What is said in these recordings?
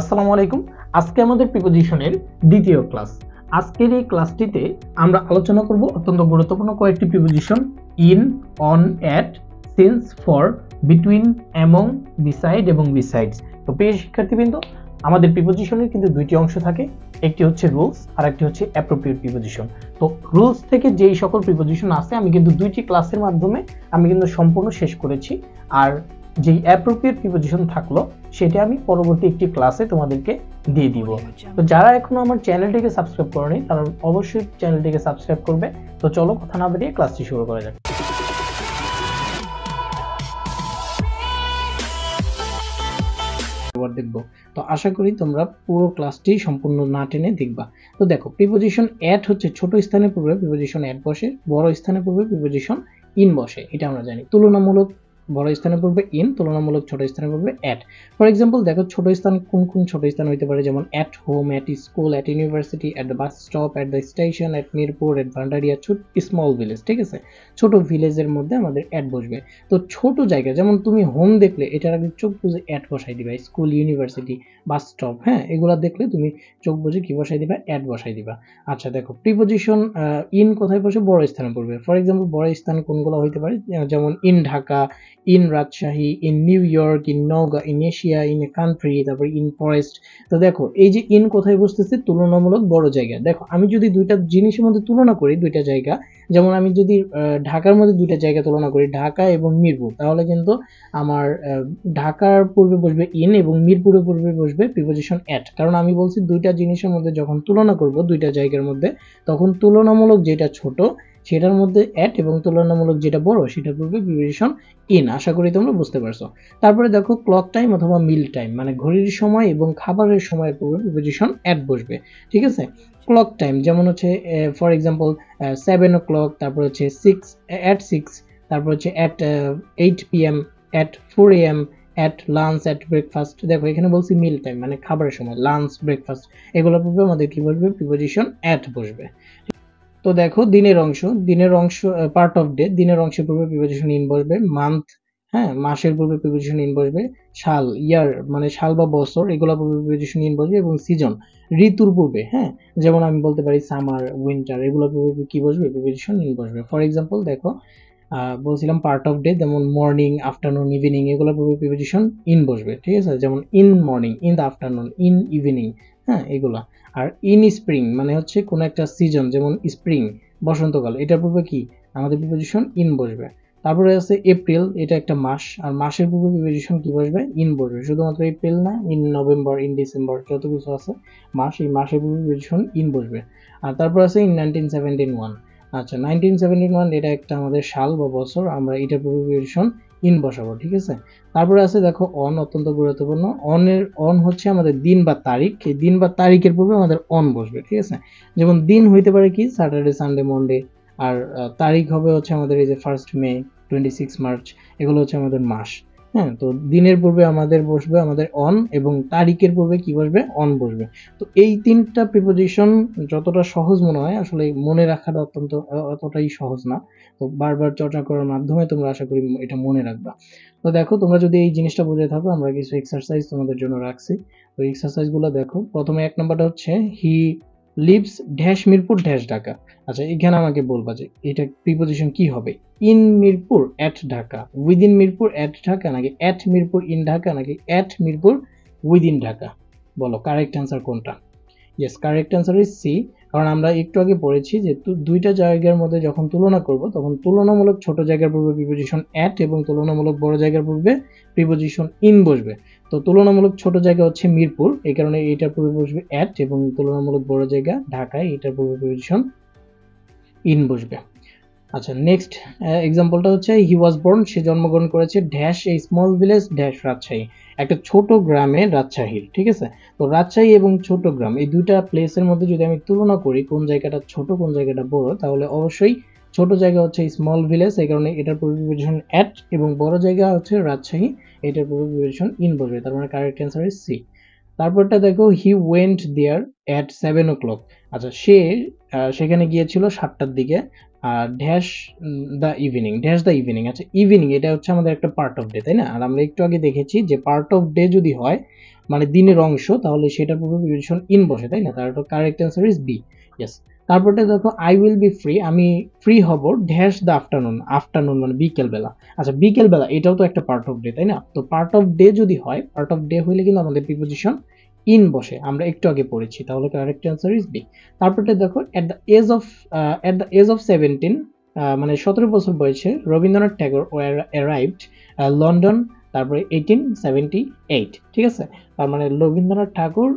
আসসালামু আলাইকুম। আজকে আমাদের প্রিপজিশনের দ্বিতীয় ক্লাস। আজকের এই ক্লাসটিতে আমরা আলোচনা করব অত্যন্ত গুরুত্বপূর্ণ কয়েকটি preposition in, on, at, since, for, between, among, beside এবং বিসাইডস। তো প্রিয় শিক্ষার্থীবৃন্দ, আমাদের প্রিপজিশনের কিন্তু দুইটি অংশ থাকে, একটি হচ্ছে রুলস আর একটি হচ্ছে অ্যাপ্রোপ্রিয়েট প্রিপজিশন। তো রুলস থেকে যেই সকল প্রিপজিশন আছে আমি কিন্তু দুইটি ক্লাসের মাধ্যমে আমি কিন্তু সম্পূর্ণ শেষ করেছি, আর যেই অ্যাপ্রোপ্রিয়েট প্রিপজিশন থাকলো সেটা আমি পরবর্তী একটি ক্লাসে তোমাদেরকে দিয়ে দিব। তো যারা এখনো আমার চ্যানেলটিকে সাবস্ক্রাইব করেনি তারা অবশ্যই চ্যানেলটিকে সাবস্ক্রাইব করবে। তো চলো কথা না বাড়িয়ে ক্লাসটি শুরু করা যাক। দেখবো, তো আশা করি তোমরা পুরো ক্লাসটি সম্পূর্ণ না টেনে দেখবা। তো দেখো, প্রিপজিশন অ্যাট হচ্ছে ছোট স্থানের পূর্বে প্রিপজিশন অ্যাট বসে, বড় স্থানের পূর্বে প্রিপজিশন ইন বসে, এটা আমরা জানি। তুলনামূলক বড় স্থানের পূর্বে ইন, তুলনামূলক ছোট স্থানের পূর্বে অ্যাট। ফর এক্সাম্পল দেখো, ছোট স্থান কোন কোন ছোট স্থান হইতে পারে, যেমন at home, at school, at university, at the bus stop, at the station, at Mirpur, at Bhandaria, small village. ঠিক আছে, ছোট ভিলেজের মধ্যে আমাদের অ্যাট বসবে। তো ছোট জায়গা, যেমন তুমি হোম দেখলে এটার আগে চোখ বুঝে অ্যাট বসাই দিবা, স্কুল, ইউনিভার্সিটি, বাস স্টপ, হ্যাঁ, এগুলা দেখলে তুমি চোখ বুঝে কি বসাই দিবা, অ্যাট বসাই দিবা। আচ্ছা দেখো, প্রিপজিশন ইন কোথায় বসে, বড় স্থানে পড়বে। ফর এক্সাম্পল বড় স্থান কোনগুলো হইতে পারে, যেমন in Dhaka, in Rajshahi, in new York, in Naogaon, in Asia, in a country, তারপর ইন ফরেস্ট। তো দেখো এই যে ইন কোথায় বসতেছে, তুলনামূলক বড় জায়গা। দেখো আমি যদি দুইটা জিনিসের মধ্যে তুলনা করি, দুইটা জায়গা, যেমন আমি যদি ঢাকার মধ্যে দুইটা জায়গা তুলনা করি, ঢাকা এবং মিরপুর, তাহলে কিন্তু আমার ঢাকার পূর্বে বসবে ইন এবং মিরপুরের পূর্বে বসবে প্রিপজিশন অ্যাট। কারণ আমি বলছি দুইটা জিনিসের মধ্যে যখন তুলনা করব দুইটা জায়গার মধ্যে, তখন তুলনামূলক যেটা ছোট সেটার মধ্যে অ্যাট এবং তুলনামূলক যেটা বড় সেটার পূর্বে প্রিপজিশন ইন। আশা করি তোমরা বুঝতে পারছো। তারপরে দেখো, ক্লক টাইম অথবা মিল টাইম, মানে ঘড়ির সময় এবং খাবারের সময়ের পূর্বে প্রিপজিশন অ্যাট বসবে। ঠিক আছে, ক্লক টাইম যেমন হচ্ছে ফর এক্সাম্পল 7 o'clock, তারপর হচ্ছে 6, তারপর হচ্ছে at 8 p.m, at 4 a.m, at lunch, at breakfast. দেখো এখানে বলছি মিল টাইম মানে খাবারের সময়, লাঞ্চ, ব্রেকফাস্ট, এগুলোর পূর্বে আমাদের কি বসবে, প্রিপজিশন অ্যাট বসবে। তো দেখো, দিনের অংশ পার্ট অফ ডে, দিনের অংশের পূর্বে প্রিপজিশন ইন বসবে। মান্থ, হ্যাঁ, মাসের পূর্বে প্রিপজিশন ইন বসবে। সাল, ইয়ার মানে সাল বা বছর, এগুলোর পূর্বে প্রিপজিশন ইন বসবে। এবং সিজন, ঋতুর পূর্বে, হ্যাঁ, যেমন আমি বলতে পারি সামার, উইন্টার, এগুলোর পূর্বে কি বসবে, প্রিপজিশন ইন বসবে। ফর এক্সাম্পল দেখো, বলছিলাম পার্ট অফ ডে, যেমন মর্নিং, আফটারনুন, ইভিনিং, এগুলোর পূর্বে প্রিপজিশন ইন বসবে। ঠিক আছে, যেমন in morning, in the afternoon, in evening, হ্যাঁ, এগুলা। আর ইন স্প্রিং মানে হচ্ছে কোন একটা সিজন, যেমন স্প্রিং, বসন্তকাল, এটার পূর্বে কি আমাদের প্রিপজিশন ইন বসবে। তারপরে আছে এপ্রিল, এটা একটা মাস, আর মাসের পূর্বে প্রিপজিশন কি বসবে, ইন বসবে। শুধুমাত্র এপ্রিল না, ইন নভেম্বর, ইন ডিসেম্বর, যত কিছু আছে মাস, এই মাসের পূর্বে প্রিপজিশন ইন বসবে। আর তারপর আছে ইন 1971। আচ্ছা 1971 এটা একটা আমাদের সাল বা বছর, আমরা এটার পূর্বে প্রিপজিশন ইন বসাবো। ঠিক আছে, তারপরে আছে দেখো অন, অত্যন্ত গুরুত্বপূর্ণ। অন হচ্ছে আমাদের দিন বা তারিখ, এই দিন বা তারিখের পূর্বে আমাদের অন বসবে। ঠিক আছে, যেমন দিন হইতে পারে কি স্যাটারডে, সানডে, মন্ডে, আর তারিখ হবে হচ্ছে আমাদের এই যে 1 মে, 26 মার্চ, এগুলো হচ্ছে আমাদের মাস। হ্যাঁ, তো দিনের পূর্বে আমাদের বসবে আমাদের অন, এবং তারিখের পূর্বে কি বসবে, অন বসবে। তো এই তিনটা প্রিপজিশন যতটা সহজ মনে হয়, আসলে মনে রাখাটা অতটাই সহজ না। তো বারবার চর্চা করার মাধ্যমে তোমরা আশা করি এটা মনে রাখবা। তো দেখো, তোমরা যদি এই জিনিসটা বুঝে থাকো, আমরা কিছু এক্সারসাইজ তোমাদের জন্য রাখছি। তো এক্সারসাইজ গুলো দেখো, প্রথমে 1 নম্বরটা হচ্ছে he lives dash Mirpur dash Dhaka. আচ্ছা, এখানে আমাকে বলবা যে এটা প্রিপজিশন কি হবে, in Mirpur at Dhaka, within Mirpur at Dhaka, নাকি অ্যাট মিরপুর ইন ঢাকা, নাকি অ্যাট মিরপুর উইদিন ঢাকা। বলো কারেক্ট অ্যান্সার কোনটা। Yes, correct answer is C. কারণ আমরা একটু আগে পড়েছি যে দুইটা জায়গার মধ্যে যখন তুলনা করব, তখন তুলনামূলক ছোট জায়গার পূর্বে প্রিপজিশন অ্যাট এবং তুলনামূলক বড় জায়গার পূর্বে প্রিপজিশন ইন বসবে। তো তুলনামূলক ছোট জায়গা হচ্ছে মিরপুর, এই কারণে এটার পূর্বে বসবে অ্যাট, এবং তুলনামূলক বড় জায়গা ঢাকায়, এটার পূর্বে প্রিপজিশন ইন বসবে। আচ্ছা, নেক্সট এক্সাম্পলটা হচ্ছে হি ওয়াজ বর্ন, সে জন্মগ্রহণ করেছে dash a small village dash Rajshahi, একটা ছোট গ্রামে রাজশাহীর। ঠিক আছে, তো রাজশাহী এবং ছোট গ্রাম এই দুইটা প্লেসের মধ্যে যদি আমি তুলনা করি কোন জায়গাটা ছোট কোন জায়গাটা বড়, তাহলে অবশ্যই ছোট জায়গা হচ্ছে স্মল ভিলেজ, এই কারণে এটার পূর্বে প্রিপজিশন অ্যাট, এবং বড় জায়গা হচ্ছে রাজশাহী, এটার পূর্বে প্রিপজিশন ইন বসবে। তার মানে কারেক্ট অ্যান্সার ইজ সি। তারপরটা দেখো he went there at 7 o'clock। আচ্ছা সে সেখানে গিয়েছিল 7টার দিকে। Dash the evening. আচ্ছা ইভিনিং এটা হচ্ছে আমাদের একটা পার্ট অফ ডে, তাই না? আর আমরা একটু আগে দেখেছি যে পার্ট অফ ডে যদি হয় মানে দিনের অংশ, তাহলে সেটার পূর্বে প্রিপোজিশন ইন বসে, তাই না? তার correct answer is B. Yes. তারপরটা দেখো আই উইল বি ফ্রি, আমি ফ্রি হব ড্যাশ দ্য আফটারনুন। আফটারনুন মানে বিকেল বেলা। আচ্ছা বিকেল বেলা এটাও তো একটা পার্ট অফ ডে, তাই না? তো পার্ট অফ ডে যদি হয়, পার্ট অফ ডে হইলে কিন্তু আমাদের প্রিপোজিশন ইন বসে, আমরা একটু আগে পড়েছি, তাহলে কারেক্ট অ্যান্সার ইজ বি। তারপরটা দেখো এট দ্য এজ অফ 17, মানে 17 বছর বয়সে রবীন্দ্রনাথ ট্যাগর অ্যারাইভড লন্ডন, তারপরে 1878। ঠিক আছে, তার মানে রবীন্দ্রনাথ ঠাকুর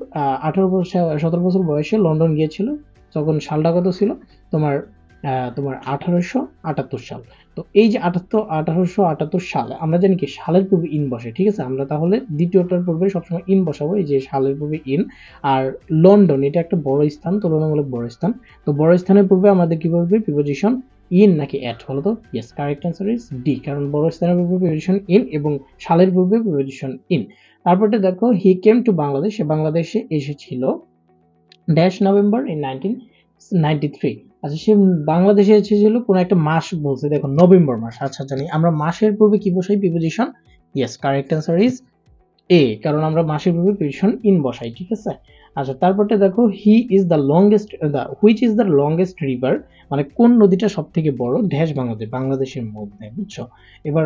17 বছর বয়সে লন্ডন গিয়েছিল। তখন সালটা কত ছিল তোমার? তোমার 1878 সাল। তো এই যে 1878 সাল, আমরা জানি কি সালের পূর্বে ইন বসে, ঠিক আছে? আমরা তাহলে দ্বিতীয়টার পূর্বে সবসময় ইন বসাবো, এই যে সালের পূর্বে ইন। আর লন্ডন এটা একটা বড় স্থান, তুলনামূলক বড় স্থান। তো বড় স্থানের পূর্বে আমাদের কি বলবে? প্রিপোজিশন ইন নাকি এট বলো তো? Yes, correct answer is D, কারণ বড় স্থানের পূর্বে প্রিপোজিশন ইন এবং সালের পূর্বে প্রিপোজিশন ইন। তারপরটা দেখো হি কেম টু বাংলাদেশ, সে বাংলাদেশে এসেছিল ড্যাশ নভেম্বর ইন 1993। আচ্ছা সে বাংলাদেশে এসেছিল কোন একটা মাস বলছে, দেখো নভেম্বর মাস। আচ্ছা জানি আমরা মাসের পূর্বে কি বসাই? Preposition. Yes, correct answer is এ, কারণ আমরা মাসের পূর্বে প্রিপোজিশন ইন বসাই, ঠিক আছে? আচ্ছা তারপরটা দেখো he is the longest which is the longest river, মানে কোন নদীটা সব থেকে বড় ড্যাশ বাংলাদেশের মধ্যে, বুঝছো? এবার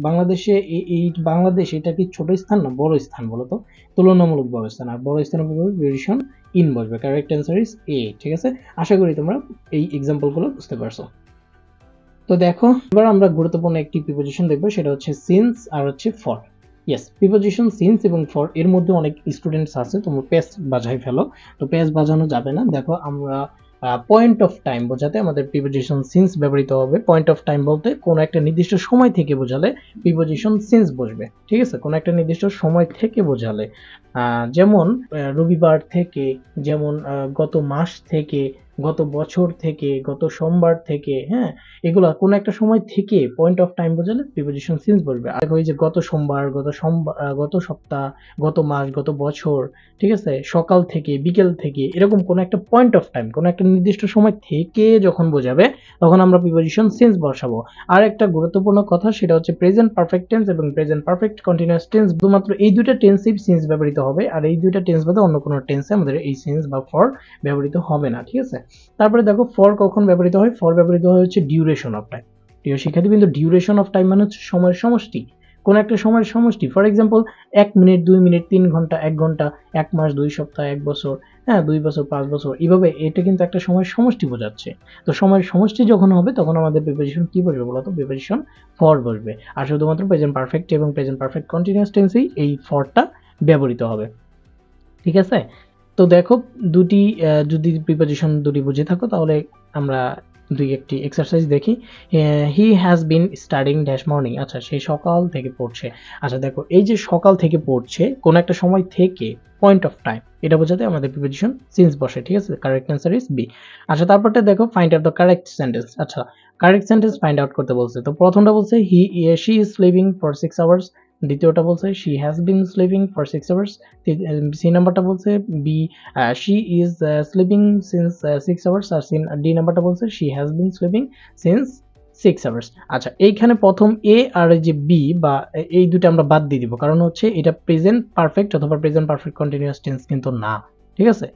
বাংলাদেশে এই বাংলাদেশ এটা কি ছোট স্থান না বড় স্থান বলো তো? তুলনামূলক বড় স্থান, আর বড় স্থানের পূর্বে প্রিপোজিশন ইন বসবে। কারেক্ট অ্যান্সার ইজ এ, ঠিক আছে? আশা করি তোমরা এই এক্সাম্পল গুলো বুঝতে পারছো। তো দেখো এবার আমরা গুরুত্বপূর্ণ একটি প্রিপোজিশন দেখবো, সেটা হচ্ছে সিন্স আর হচ্ছে ফর। ইয়েস, প্রিপোজিশন সিন্স এবং ফর এর মধ্যে অনেক স্টুডেন্টস আছে, তোমরা পেজ বাজাই ফেলো। তো পেজ বাজানো যাবে না। দেখো আমরা পয়েন্ট অফ টাইম বোঝাতে আমাদের প্রিপোজিশন সিন্স ব্যবহৃত হবে। পয়েন্ট অফ টাইম বলতে কোনো একটা নির্দিষ্ট সময় থেকে বোঝালে প্রিপোজিশন সিন্স বসবে, ঠিক আছে? কোনো একটা নির্দিষ্ট সময় থেকে বোঝালে, যেমন রবিবার থেকে, যেমন গত মাস থেকে, গত বছর থেকে, গত সোমবার থেকে, হ্যাঁ, এগুলা কোন একটা সময় থেকে পয়েন্ট অফ টাইম বোঝালে প্রিপোজিশন সিন্স বসবে। আর ওই যে গত সোমবার, গত সপ্তাহ, গত মাস, গত বছর, ঠিক আছে, সকাল থেকে, বিকেল থেকে, এরকম কোন একটা পয়েন্ট অফ টাইম, কোন একটা নির্দিষ্ট সময় থেকে যখন বোঝাবে তখন আমরা প্রিপোজিশন সিন্স বসাবো। আর একটা গুরুত্বপূর্ণ কথা সেটা হচ্ছে প্রেজেন্ট পারফেক্ট টেন্স এবং প্রেজেন্ট পারফেক্ট কন্টিনিউয়াস টেন্স, শুধুমাত্র এই দুইটা টেন্সেই সিন্স ব্যবহৃত হবে, আর এই দুইটা টেন্স বাদে অন্য কোনো টেন্সে আমাদের এই সিন্স বা ফর ব্যবহৃত হবে না, ঠিক আছে? তারপরে দেখো ফর কখন ব্যবহৃত হয়? ফর ব্যবহৃত হয় হচ্ছে ডিউরেশন অফ টাইম। প্রিয় শিক্ষার্থী, কিন্তু ডিউরেশন অফ টাইম মানে হচ্ছে সময়ের সমষ্টি, কোন একটা সময়ের সমষ্টি। ফর এক্সাম্পল 1 মিনিট, 2 মিনিট, 3 ঘন্টা, 1 ঘন্টা, 1 মাস, 2 সপ্তাহ, 1 বছর, হ্যাঁ 2 বছর, 5 বছর, এইভাবে এটা কিন্তু একটা সময়ের সমষ্টি বোঝাচ্ছে। তো সময়ের সমষ্টি যখন হবে তখন আমাদের প্রিপোজিশন কি বসবে বলতো? প্রিপোজিশন ফর বসবে। আর শুধুমাত্র প্রেজেন্ট পারফেক্ট এবং প্রেজেন্ট পারফেক্ট কন্টিনিউয়াস টেন্সেই এই ফরটা ব্যবহৃত হবে, ঠিক আছে? তো দেখো দুটি যদি প্রিপোজিশন দুটি বুঝে থাকো তাহলে আমরা একটি এক্সারসাইজ দেখি। He has been studying dash morning. আচ্ছা সে সকাল থেকে পড়ছে। আচ্ছা দেখো এই যে সকাল থেকে পড়ছে কোন একটা সময় থেকে, পয়েন্ট অফ টাইম, এটা বোঝাতে আমাদের প্রিপোজিশন সিন্স বসে, ঠিক আছে? Correct answer is B. আচ্ছা তারপরটা দেখো find out the correct sentence. আচ্ছা কারেক্ট সেন্টেন্স ফাইন্ড আউট করতে বলছে। তো প্রথমটা বলছে she is sleeping for 6 hours, দ্বিতীয়টা বলছে she has been sleeping for 6 hours, C নাম্বারটা বলছে B she is sleeping since 6 hours, আর ডি নাম্বারটা বলছে she has been sleeping since 6 hours. আচ্ছা এইখানে প্রথম এ আর যে বি বা এই দুটো আমরা বাদ দিয়ে দিব, কারণ হচ্ছে এটা প্রেজেন্ট পারফেক্ট অথবা প্রেজেন্ট পারফেক্ট কন্টিনিউয়াস টেন্স কিন্তু না, ঠিক আছে?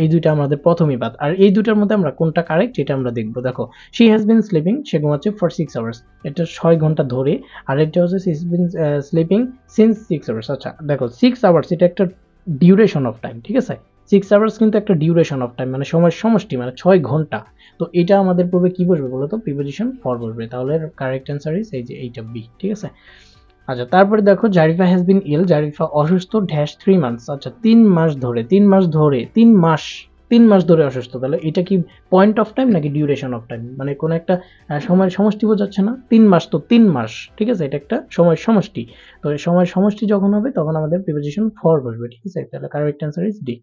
এই দুইটা আমাদের প্রথমই বাদ। আর এই দুটার মধ্যে আমরা কোনটা কারেক্ট এটা আমরা দেখবো। দেখো শি হ্যাজ বিন স্লিপিং, সে ঘুমাচ্ছে ফর 6 আওয়ার্স, এটা 6 ঘন্টা ধরে। আর এটা হচ্ছে she has been sleeping since 6 hours. আচ্ছা দেখো 6 আওয়ার্স এটা একটা ডিউরেশন অফ টাইম, ঠিক আছে? 6 আওয়ার্স কিন্তু একটা ডিউরেশন অফ টাইম, মানে সময়ের সমষ্টি, মানে 6 ঘন্টা। তো এটা আমাদের পূর্বে কি বসবে বলতো? প্রিপোজিশন ফর বসবে। তাহলে কারেক্ট অ্যান্সার ইজ এই যে এইটা বি, ঠিক আছে? আচ্ছা তারপরে দেখো জারিফা হ্যাজ বিন ইল, জারিফা অসুস্থ ড্যাশ 3 মান্থস। আচ্ছা 3 মাস ধরে, 3 মাস ধরে অসুস্থ। তাহলে এটা কি পয়েন্ট অফ টাইম নাকি ডিউরেশন অফ টাইম? মানে কোন একটা সময়ের সমষ্টি বোঝাচ্ছে না? 3 মাস তো 3 মাস, ঠিক আছে? এটা একটা সময়ের সমষ্টি। তো এই সময়ের সমষ্টি যখন হবে তখন আমাদের প্রিপোজিশন ফর বসবে, ঠিক আছে? তাহলে কারেক্ট অ্যান্সার ইজ ডি।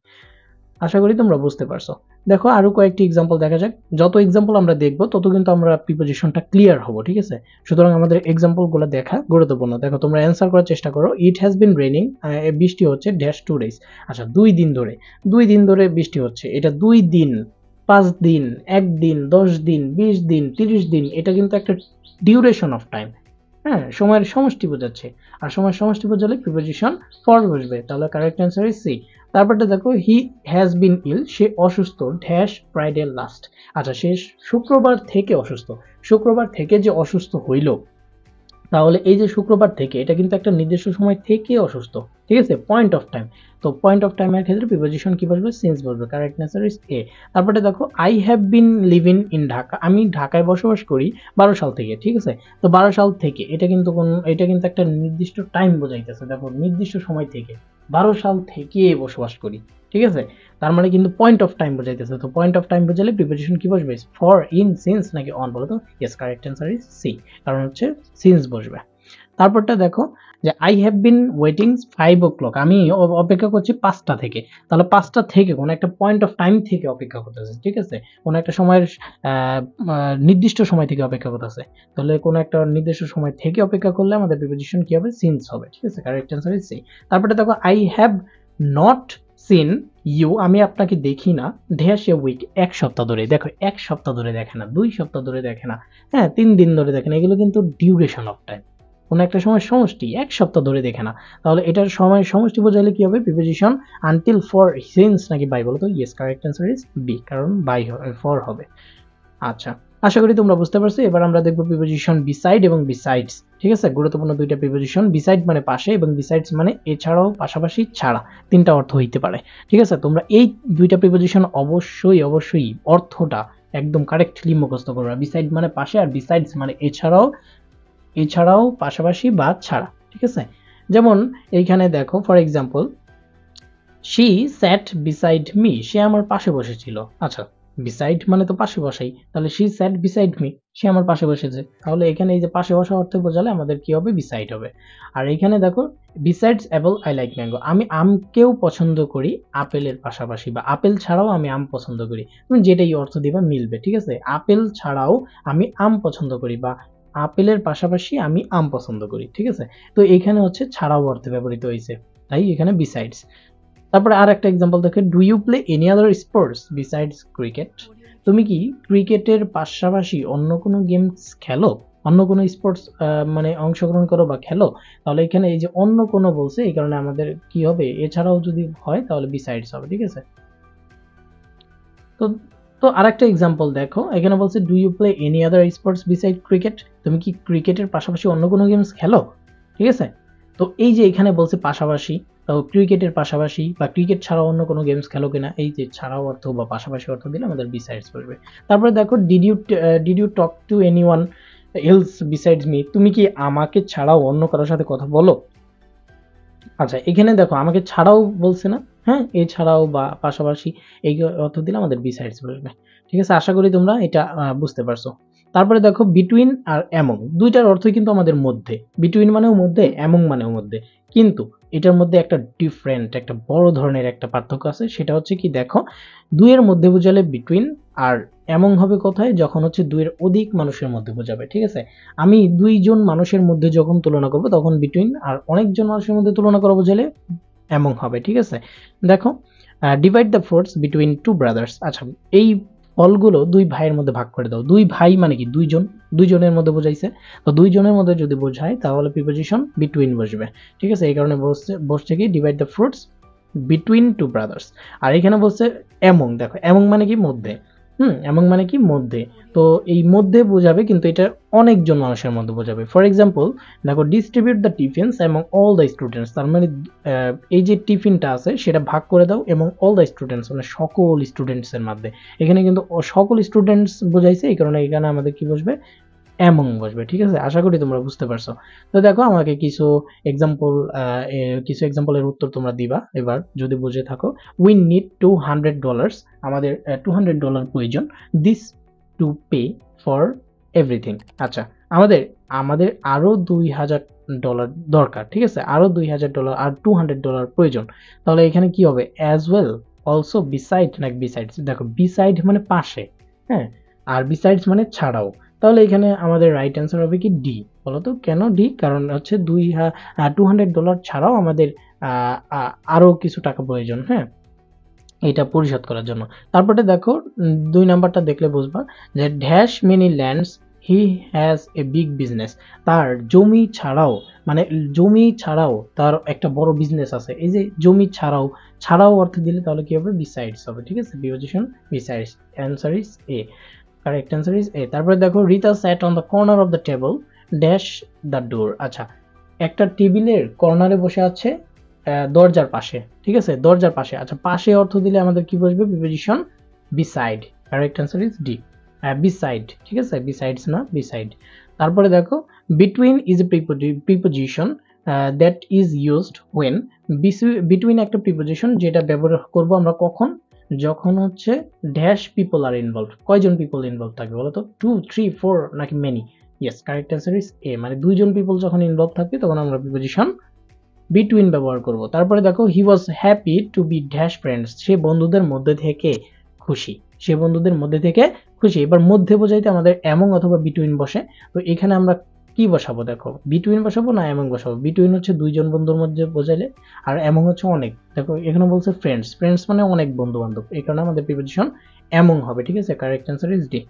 আশা করি তোমরা বুঝতে পারছো। দেখো আরো কয়েকটি এক্সাম্পল দেখা যাক। যত এক্সাম্পল আমরা দেখব তত কিন্তু আমরা প্রিপোজিশনটা ক্লিয়ার হব, ঠিক আছে? সুতরাং আমাদের এক্সাম্পলগুলো দেখা গুরুত্বপূর্ণ। দেখো তোমরা অ্যান্সার করার চেষ্টা করো। ইট হ্যাজ বিন রেইনিং, বৃষ্টি হচ্ছে ড্যাশ 2 ডেজ। আচ্ছা 2 দিন ধরে বৃষ্টি হচ্ছে। এটা 2 দিন, 5 দিন, 1 দিন, 10 দিন, 20 দিন, 30 দিন, এটা কিন্তু একটা ডিউরেশন অফ টাইম। হ্যাঁ, সময়ের সমষ্টি বোঝাচ্ছে। আর সময়ের সমষ্টি বোঝালে প্রিপোজিশন ফর বসবে। তাহলে কারেক্ট অ্যান্সার ইজ সি। তারপরটা দেখো হি হ্যাজ বিন ইল, সে অসুস্থ ড্যাশ ফ্রাইডে লাস্ট। আচ্ছা সে শুক্রবার থেকে অসুস্থ। শুক্রবার থেকে যে অসুস্থ হইল, তাহলে এই যে শুক্রবার থেকে, এটা কিন্তু একটা নির্দিষ্ট সময় থেকে অসুস্থ, ঠিক আছে? Point of time. তো পয়েন্ট অফ টাইমের ক্ষেত্রে প্রিপোজিশন কি বসবে? সিন্স বসবে। Correct answer is A. তারপরে দেখো I have been living in Dhaka, আমি ঢাকায় বসবাস করি 12 সাল থেকে, ঠিক আছে? তো 12 সাল থেকে এটা কিন্তু একটা নির্দিষ্ট টাইম বোঝাইতেছে। দেখো নির্দিষ্ট সময় থেকে, 12 সাল থেকে বসবাস করি, ঠিক আছে? তার মানে কিন্তু পয়েন্ট অফ টাইম বোঝাইতেছে। তো পয়েন্ট অফ টাইম বোঝালে প্রিপোজিশন কি বসবে? ফর, ইন, সিন্স নাকি অন? বলো তো। Yes, correct answer is C, কারণ হচ্ছে সিন্স বসবে। তারপরটা দেখো যে I have been waiting 5 o'clock, আমি অপেক্ষা করছি 5টা থেকে। তাহলে 5টা থেকে কোনো একটা পয়েন্ট অফ টাইম থেকে অপেক্ষা করতেছে, ঠিক আছে? কোনো একটা সময়ের নির্দিষ্ট সময় থেকে অপেক্ষা করতেছে। তাহলে কোনো একটা নির্দিষ্ট সময় থেকে অপেক্ষা করলে আমাদের প্রিপোজিশন কি হবে? সিন্স হবে, ঠিক আছে? Correct answer is C. তারপরে দেখো I have not seen you, আমি আপনাকে দেখি না ড্যাশ এ উইক, 1 সপ্তাহ ধরে। দেখো 1 সপ্তাহ ধরে দেখে না, 2 সপ্তাহ ধরে দেখে না, হ্যাঁ 3 দিন ধরে দেখে না, এগুলো কিন্তু ডিউরেশন অফ টাইম। কোনো একটা সময় সমষ্টি 1 সপ্তাহ ধরে দেখে না। তাহলে এটার সময় সমষ্টি বোঝাইলে কি হবে? প্রিপোজিশন আনটিল, ফর, সিন্স নাকি বাই? বলো তো। Yes, correct answer is B, কারণ বাই ফর হবে। আচ্ছা, আশা করি তোমরা বুঝতে পারছো। এবার আমরা দেখব প্রিপোজিশন বিসাইড এবং বিসাইডস, ঠিক আছে? গুরুত্বপূর্ণ দুইটা প্রিপোজিশন। বিসাইড মানে পাশে এবং বিসাইডস মানে এছাড়াও, পাশাপাশি, ছাড়া, তিনটা অর্থ হইতে পারে, ঠিক আছে? তোমরা এই দুইটা প্রিপোজিশন অবশ্যই অর্থটা একদম কারেক্টলি মুখস্থ করবে। বিসাইড মানে পাশে, আর বিসাইডস মানে এছাড়াও, পাশাপাশি বা ছাড়া, ঠিক আছে? যেমন এইখানে দেখো for example, she sat beside me, সে আমার পাশে বসেছিল। আচ্ছা বিসাইড মানে তো পাশে বসাই, তাহলে শি স্যাট বিসাইড মি, সে আমার পাশে বসেছে। তাহলে এখানে এই যে পাশে বসা অর্থে বোঝালে আমাদের কি হবে? বিসাইড হবে। আর এখানে দেখো besides Apple I like mango, আমি আমকেও পছন্দ করি আপেলের পাশাপাশি, বা আপেল ছাড়াও আমি আম পছন্দ করি। তুমি যেটাই অর্থ দিবা মিলবে, ঠিক আছে? আপেল ছাড়াও আমি আম পছন্দ করি, বা আপেলের পাশাপাশি আমি আম পছন্দ করি, ঠিক আছে? তো এখানে হচ্ছে ছাড়াও অর্থে ব্যবহৃত হয়েছে, তাই এখানে বিসাইডস। তারপরে আর একটা এক্সাম্পল দেখে, do you play any other sports besides cricket, তুমি কি ক্রিকেটের পাশাপাশি অন্য কোনো গেমস খেলো, অন্য কোনো স্পোর্টস মানে অংশগ্রহণ করো বা খেলো? তাহলে এখানে এই যে অন্য কোনো বলছে, এই কারণে আমাদের কি হবে? এছাড়াও যদি হয় তাহলে বিসাইডস হবে, ঠিক আছে? তো তো আরেকটা এক্সাম্পল দেখো, এখানে বলছে do you play any other sports beside cricket, তুমি কি ক্রিকেটের পাশাপাশি অন্য কোনো গেমস খেলো, ঠিক আছে? তো এই যে এখানে বলছে পাশাপাশি, তো ক্রিকেটের পাশাপাশি বা ক্রিকেট ছাড়াও অন্য কোনো গেমস খেলো কিনা, এই যে ছাড়াও অর্থ বা পাশাপাশি অর্থ দিলে আমাদের বিসাইডস পড়বে। তারপরে দেখো did you talk to anyone else besides me, তুমি কি আমাকে ছাড়াও অন্য কারোর সাথে কথা বলো? আচ্ছা এখানে দেখো আমাকে ছাড়াও বলছে না, হ্যাঁ এছাড়াও বা পাশাপাশি, এই অর্থ দিলে আমাদের বিসাইডস বসবে, ঠিক আছে? আশা করি তোমরা এটা বুঝতে পারছো। তারপরে দেখো বিটুইন আর অ্যামং, দুইটার অর্থই কিন্তু আমাদের মধ্যে। বিটুইন মানেও মধ্যে, অ্যামং মানেও মধ্যে, কিন্তু এটার মধ্যে একটা ডিফারেন্ট, একটা বড় ধরনের একটা পার্থক্য আছে। সেটা হচ্ছে কি দেখো, দুইয়ের মধ্যে বোঝালে বিটুইন, আর অ্যামং হবে কোথায়? যখন হচ্ছে দুইয়ের অধিক মানুষের মধ্যে বোঝাবে, ঠিক আছে? আমি 2 জন মানুষের মধ্যে যখন তুলনা করব তখন বিটুইন, আর অনেকজন মানুষের মধ্যে তুলনা করা বোঝালে অ্যামং হবে, ঠিক আছে? দেখো divide the fruits between 2 brothers, আচ্ছা এই ফলগুলো 2 ভাইয়ের মধ্যে ভাগ করে দাও। 2 ভাই মানে কি 2 জন, 2 জনের মধ্যে বোঝাইছে। তো 2 জনের মধ্যে যদি বোঝায় তাহলে প্রিপোজিশন বিটুইন বসবে, ঠিক আছে? এই কারণে বসছে কি divide the fruits between 2 brothers. আর এখানে বলছে অ্যামং, দেখো অ্যামং মানে কি মধ্যে, অ্যামং মানে কি মধ্যে। তো এই মধ্যে বোঝাবে, কিন্তু এটা অনেকজন মানুষের মধ্যে বোঝাবে। ফর এক্সাম্পল দেখো distribute the টিফিনস among all the students, তার মানে এই যে টিফিনটা আছে সেটা ভাগ করে দাও এবং অল দ্য স্টুডেন্টস মানে সকল স্টুডেন্টসের মধ্যে। এখানে কিন্তু সকল স্টুডেন্টস বোঝাইছে, এই কারণে এখানে আমাদের কি বসবে? অ্যামং বসবে, ঠিক আছে? আশা করি তোমরা বুঝতে পারছো। তো দেখো আমাকে কিছু এক্সাম্পলের উত্তর তোমরা দিবা এবার যদি বুঝে থাকো। উই নিড $200, আমাদের $200 প্রয়োজন। This to pay for everything, আচ্ছা আমাদের আমাদের আরো $2000 দরকার, ঠিক আছে? আরো $2000 আর $200 প্রয়োজন। তাহলে এখানে কি হবে? অ্যাজ ওয়েল, অলসো বিসাইড নাকি বিসাইডস, দেখো বিসাইড মানে পাশে, হ্যাঁ, আর বিসাইডস মানে ছাড়াও। তাহলে এখানে আমাদের রাইট অ্যান্সার হবে কি ডি। বলতো কেন ডি? কারণ হচ্ছে $200 ছাড়াও আমাদের আরো কিছু টাকা প্রয়োজন, হ্যাঁ, এটা পরিশোধ করার জন্য। তারপরে দেখো 2 নাম্বারটা দেখলে বুঝবা যে dash many lands he has a big business. তার জমি ছাড়াও, মানে জমি ছাড়াও তার একটা বড় বিজনেস আছে। এই যে জমি ছাড়াও, ছাড়াও অর্থ দিলে তাহলে কি হবে? বিসাইডস হবে, ঠিক আছে, preposition besides. Answer is A, correct answer is A. তারপরে দেখো Rita sat on the corner of the table dash the door. আচ্ছা, একটা টেবিলের কর্নারে বসে আছে দরজার পাশে, ঠিক আছে, দরজার পাশে। আচ্ছা, পাশে অর্থ দিলে আমাদের কি বসবে? Preposition beside. Correct answer is D, beside, ঠিক আছে, বিসাইডস না বিসাইড। তারপরে দেখো between is a preposition that is used when. Between একটা প্রিপোজিশন যেটা ব্যবহার করব আমরা কখন? যখন হচ্ছে ড্যাশ পিপল আর ইনভলভ। কয়জন পিপল ইনভলভ থাকবে বলো তো? 2, 3, 4 নাকি many? Yes, correct answer is A, মানে দুইজন পিপল যখন ইনভলভ থাকবে তখন আমরা প্রিপোজিশন বিটুইন ব্যবহার করব। তারপরে দেখো he was happy to be dash friends. সে বন্ধুদের মধ্যে থেকে খুশি, সে বন্ধুদের মধ্যে থেকে খুশি। এবার মধ্যে বোঝাইতে আমাদের এমং অথবা বিটুইন বসে। তো এখানে আমরা কি বসাবো? দেখো বিটুইন বসাবো না এমং বসাবো? বিটুইন হচ্ছে দুইজন বন্ধুর মধ্যে বোঝাইলে, আর এমং হচ্ছে অনেক। দেখো এখানে বলছে ফ্রেন্ডস, ফ্রেন্ডস মানে অনেক বন্ধু বান্ধব, এই কারণে আমাদের প্রিপোজিশন এমং হবে, ঠিক আছে, correct answer is D.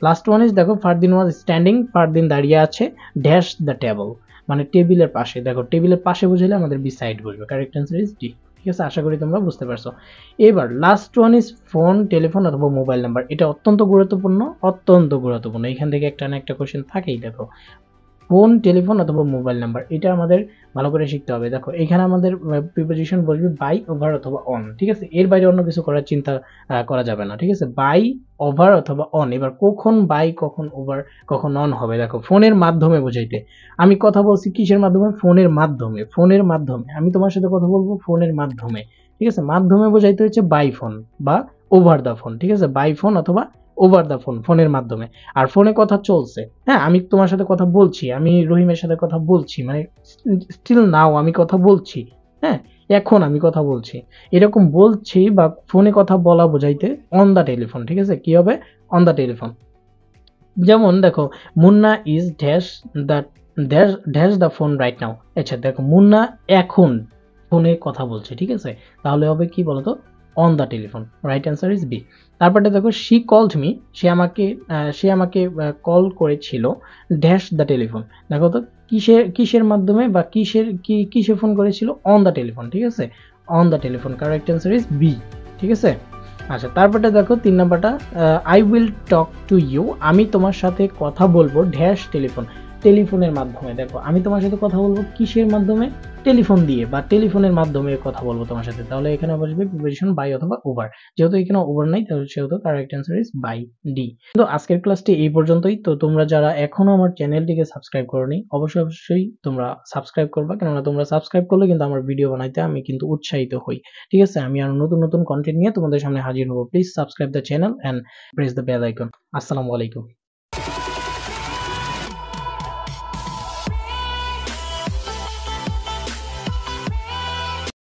Last one is দেখো ফারদিন ওয়াজ স্ট্যান্ডিং। ফারদিন দাঁড়িয়ে আছে ড্যাশ দ্য টেবল, মানে টেবিলের পাশে। দেখো টেবিলের পাশে বুঝাইলে আমাদের বি সাইড বসবে, কারেক্ট অ্যান্সার ইজ ডি। ঠিক আছে, আশা করি তোমরা বুঝতে পারছো। এবার last one is phone, telephone অথবা মোবাইল নাম্বার। এটা অত্যন্ত গুরুত্বপূর্ণ, অত্যন্ত গুরুত্বপূর্ণ। এখান থেকে একটা না একটা কোশ্চেন থাকেই। দেখো ফোন, টেলিফোন অথবা মোবাইল নাম্বার, এটা আমাদের ভালো করে শিখতে হবে। দেখো এখানে আমাদের প্রিপোজিশন বসবে বাই, ওভার অথবা অন, ঠিক আছে, এর বাইরে অন্য কিছু করার চিন্তা করা যাবে না, ঠিক আছে, বাই, ওভার অথবা অন। এবার কখন বাই, কখন ওভার, কখন অন হবে? দেখো ফোনের মাধ্যমে বোঝাইতে, আমি কথা বলছি কিসের মাধ্যমে? ফোনের মাধ্যমে, ফোনের মাধ্যমে আমি তোমার সাথে কথা বলবো ফোনের মাধ্যমে, ঠিক আছে, মাধ্যমে বোঝাইতে হচ্ছে বাই ফোন বা ওভার দ্য ফোন, ঠিক আছে, বাই ফোন অথবা ওভার দ্য ফোন, ফোনের মাধ্যমে। আর ফোনে কথা চলছে, হ্যাঁ, আমি তোমার সাথে কথা বলছি, আমি রহিমের সাথে কথা বলছি, মানে স্টিল নাও আমি কথা বলছি, হ্যাঁ, এখন আমি কথা বলছি, এরকম বলছি বা ফোনে কথা বলা বোঝাইতে অন দা টেলিফোন, ঠিক আছে, কি হবে? On the telephone. যেমন দেখো Munna is dash the dash dash the phone right now. আচ্ছা দেখো মুন্না এখন ফোনে কথা বলছে, ঠিক আছে, তাহলে হবে কি বলতো? On the telephone. Right answer is B. তারপরে দেখো শি কলড মি, সে আমাকে কল করেছিল ড্যাশ দ্য টেলিফোন। দেখো তো কিসের মাধ্যমে বা কিসে ফোন করেছিল? অন দ্য টেলিফোন, ঠিক আছে, on the telephone. Correct answer is B, ঠিক আছে। আচ্ছা তারপরে দেখো 3 নাম্বারটা, I will talk to you, আমি তোমার সাথে কথা বলবো ড্যাশ টেলিফোন, টেলিফোনের মাধ্যমে। দেখো আমি তোমার সাথে কথা বলবো কিসের মাধ্যমে? টেলিফোন দিয়ে বা টেলিফোনের মাধ্যমে কথা বলবো তোমার সাথে। তাহলে এখানে বসবে প্রিপোজিশন বাই অথবা ওভার। যেহেতু এখানে ওভার নাই তাহলে সেহেতু correct answer is by D. তো আজকের ক্লাসটি এই পর্যন্তই। তো তোমরা যারা এখনো আমার চ্যানেলটিকে সাবস্ক্রাইব করোনি অবশ্যই তোমরা সাবস্ক্রাইব করবা, কেননা তোমরা সাবস্ক্রাইব করলে কিন্তু আমার ভিডিও বানাইতে আমি কিন্তু উৎসাহিত হই, ঠিক আছে, আমি আরো নতুন কন্টেন্ট নিয়ে তোমাদের সামনে হাজির হবো। Please subscribe the channel and press the bell icon. আসসালামু আলাইকুম।